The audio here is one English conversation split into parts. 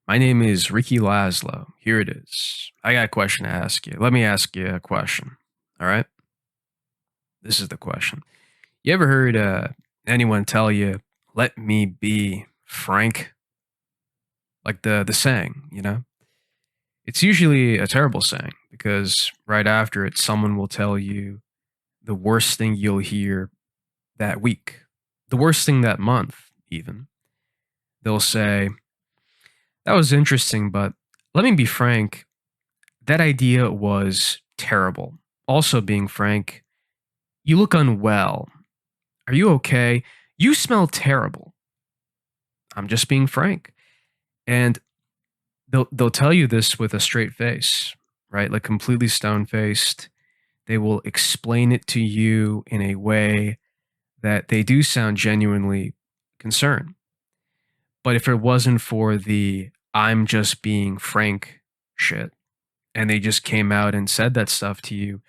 My name is Ricky Lazlo. Here it is. I got a question to ask you. Let me ask you a question. All right? This is the question. You ever heard anyone tell you, let me be frank? Like the saying, you know? It's usually a terrible saying because right after it, someone will tell you the worst thing you'll hear that week, the worst thing that month, even. They'll say, that was interesting, but let me be frank, that idea was terrible. Also, being frank, you look unwell. Are you okay? You smell terrible. I'm just being frank. And they'll tell you this with a straight face, right? Like completely stone faced. They will explain it to you in a way that they do sound genuinely concerned. But if it wasn't for the I'm just being frank shit, and they just came out and said that stuff to you,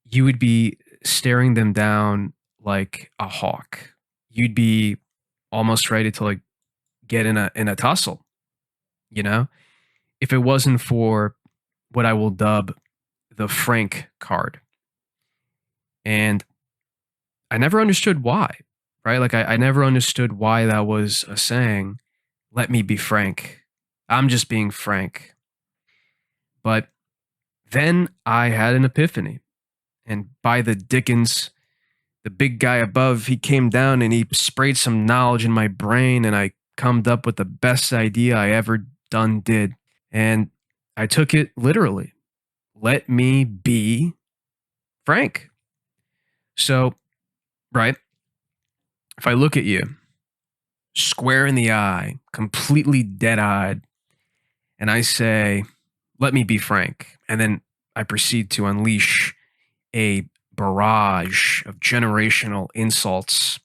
you would be staring them down like a hawk. You'd be almost ready to like get in a tussle, you know? If it wasn't for what I will dub the Frank card. And I never understood why, right? Like I never understood why that was a saying, let me be frank. I'm just being frank. But then I had an epiphany. And by the Dickens, the big guy above, he came down and he sprayed some knowledge in my brain, and I cummed up with the best idea I ever done did. And I took it literally. Let me be frank. So, right, if I look at you square in the eye, completely dead eyed, and I say, let me be frank, and then I proceed to unleash a barrage of generational insults,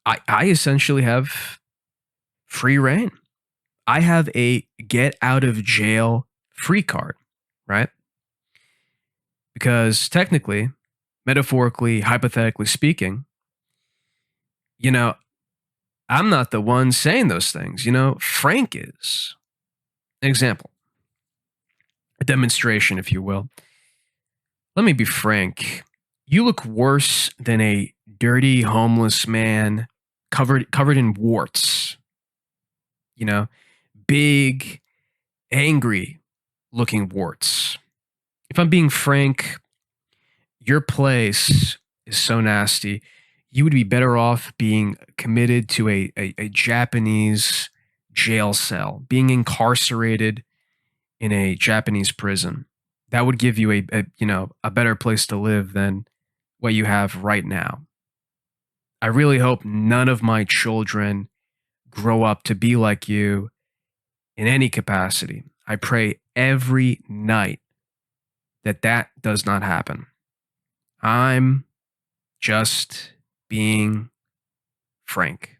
I essentially have free reign. I have a get out of jail free card, right? Because technically, metaphorically, hypothetically speaking, you know, I'm not the one saying those things. Frank is. An example, a demonstration, if you will. Let me be frank. You look worse than a dirty homeless man covered in warts. You know, big, angry looking warts. If I'm being frank, your place is so nasty. You would be better off being committed to a Japanese jail cell, being incarcerated in a Japanese prison. That would give you a better place to live than what you have right now. I really hope none of my children grow up to be like you in any capacity. I pray every night that that does not happen. I'm just being frank.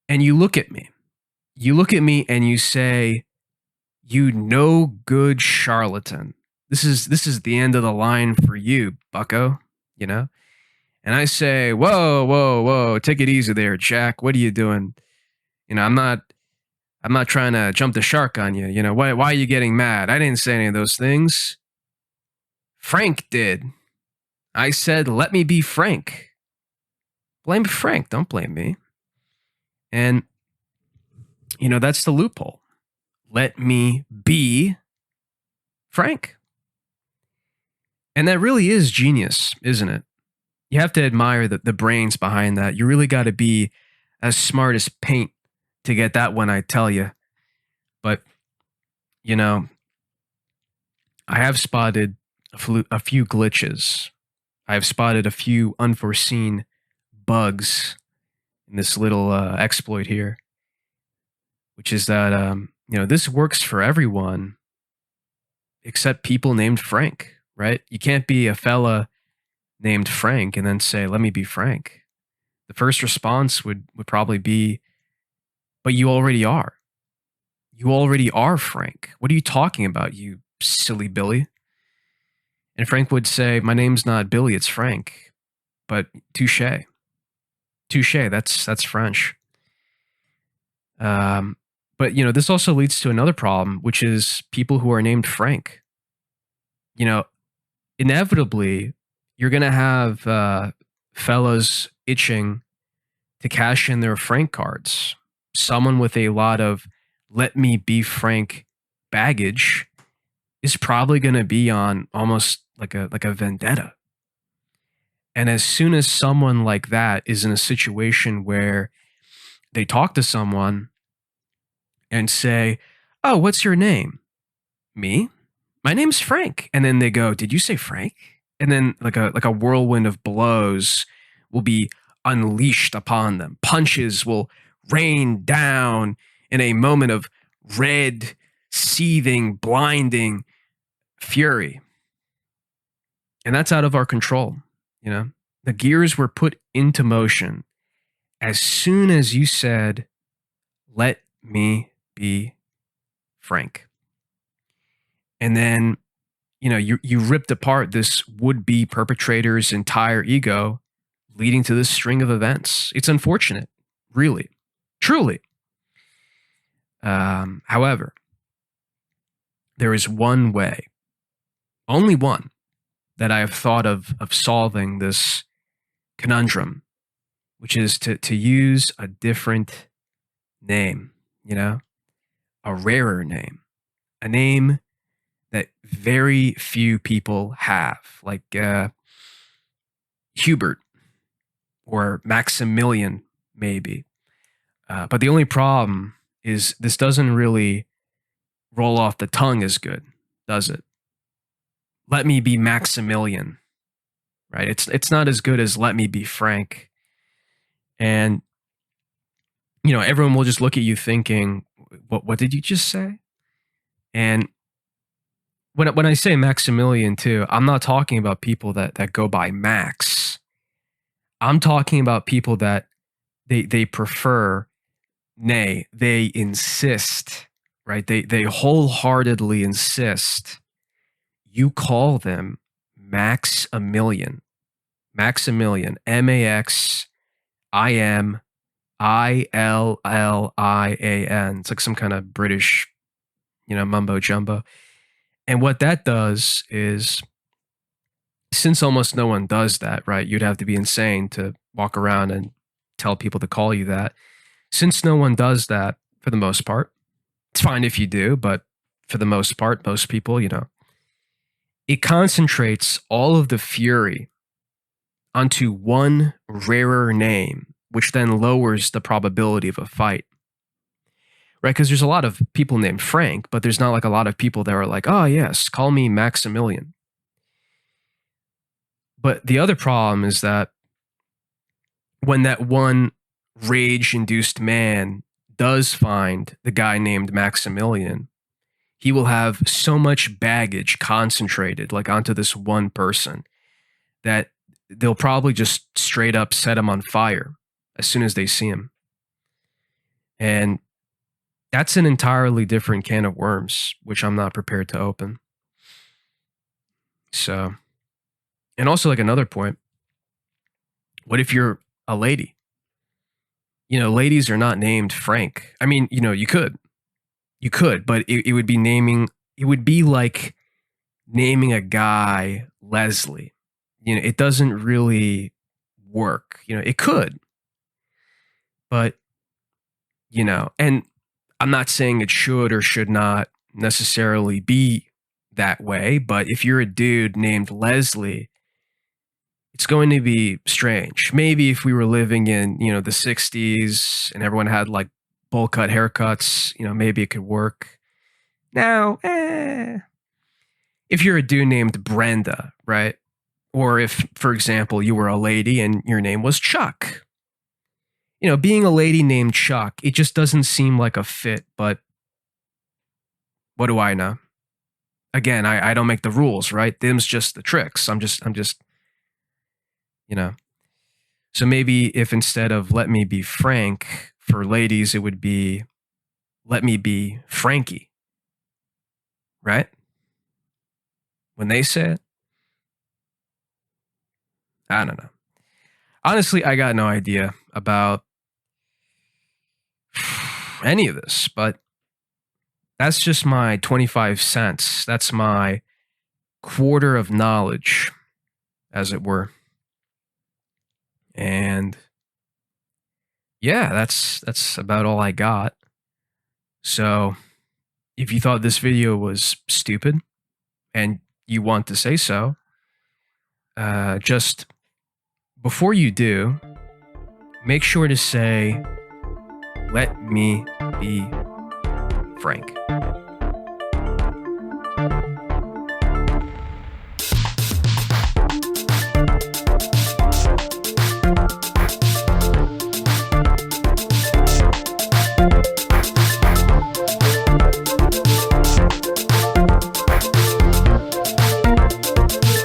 And you look at me. You look at me and you say, "You no good charlatan. This is the end of the line for you, bucko," you know? And I say, "Whoa, whoa, whoa, take it easy there, Jack. What are you doing? I'm not trying to jump the shark on you. Why are you getting mad? I didn't say any of those things. Frank did. I said, let me be frank. Blame Frank. Don't blame me." And, that's the loophole. Let me be frank. And that really is genius, isn't it? You have to admire the brains behind that. You really got to be as smart as paint to get that one, I tell you. But, you know, I have spotted a few glitches. I have spotted a few unforeseen bugs in this little exploit here, which is that, this works for everyone except people named Frank, right? You can't be a fella named Frank and then say, let me be Frank. The first response would probably be, but you already are. You already are Frank. What are you talking about, you silly Billy? And Frank would say, my name's not Billy, it's Frank. But touche. Touche, that's French. But, this also leads to another problem, which is people who are named Frank. You know, inevitably, you're going to have fellas itching to cash in their Frank cards. Someone with a lot of let me be Frank baggage is probably going to be on almost like a vendetta. And as soon as someone like that is in a situation where they talk to someone and say, "Oh, what's your name?" "Me? My name's Frank." And then they go, "Did you say Frank?" And then like a whirlwind of blows will be unleashed upon them. Punches will rain down in a moment of red, seething, blinding fury. And that's out of our control, you know? The gears were put into motion as soon as you said, "Let me be Frank." And then, you ripped apart this would-be perpetrator's entire ego, leading to this string of events. It's unfortunate, really, truly. However, there is one way, only one, that I have thought of solving this conundrum, which is to use a different name, a rarer name, a name that very few people have, like Hubert or Maximilian, maybe. But the only problem is this doesn't really roll off the tongue as good, does it? Let me be Maximilian, right? It's not as good as let me be Frank. And everyone will just look at you thinking, what did you just say? And when I say Maximilian too, I'm not talking about people that go by Max. I'm talking about people that they prefer, nay, they insist, right? They wholeheartedly insist you call them Maximilian. Maximilian. Maximilian. It's like some kind of British, mumbo jumbo. And what that does is, since almost no one does that, right? You'd have to be insane to walk around and tell people to call you that. Since no one does that for the most part, it's fine if you do, but for the most part, most people, it concentrates all of the fury onto one rarer name, which then lowers the probability of a fight. Right? Because there's a lot of people named Frank, but there's not like a lot of people that are like, "Oh, yes, call me Maximilian." But the other problem is that when that one rage induced man does find the guy named Maximilian, he will have so much baggage concentrated like onto this one person that they'll probably just straight up set him on fire as soon as they see him. And that's an entirely different can of worms, which I'm not prepared to open. So, and also like another point, what if you're a lady? Ladies are not named Frank. I mean, you could, but it would be it would be like naming a guy Leslie. It doesn't really work. It could, but, and I'm not saying it should or should not necessarily be that way, but if you're a dude named Leslie, it's going to be strange. Maybe if we were living in, the 60s and everyone had like bowl cut haircuts, maybe it could work. Now, if you're a dude named Brenda, right? Or if, for example, you were a lady and your name was Chuck. Being a lady named Chuck, it just doesn't seem like a fit, but what do I know? Again, I don't make the rules, right? Them's just the tricks. I'm just, you know. So maybe if instead of let me be Frank for ladies, it would be let me be Frankie, right? When they say it, I don't know. Honestly, I got no idea about any of this, but That's just my 25 cents. That's my quarter of knowledge, as it were. And yeah, that's about all I got. So, if you thought this video was stupid and you want to say so, just before you do, make sure to say, "Let me be frank."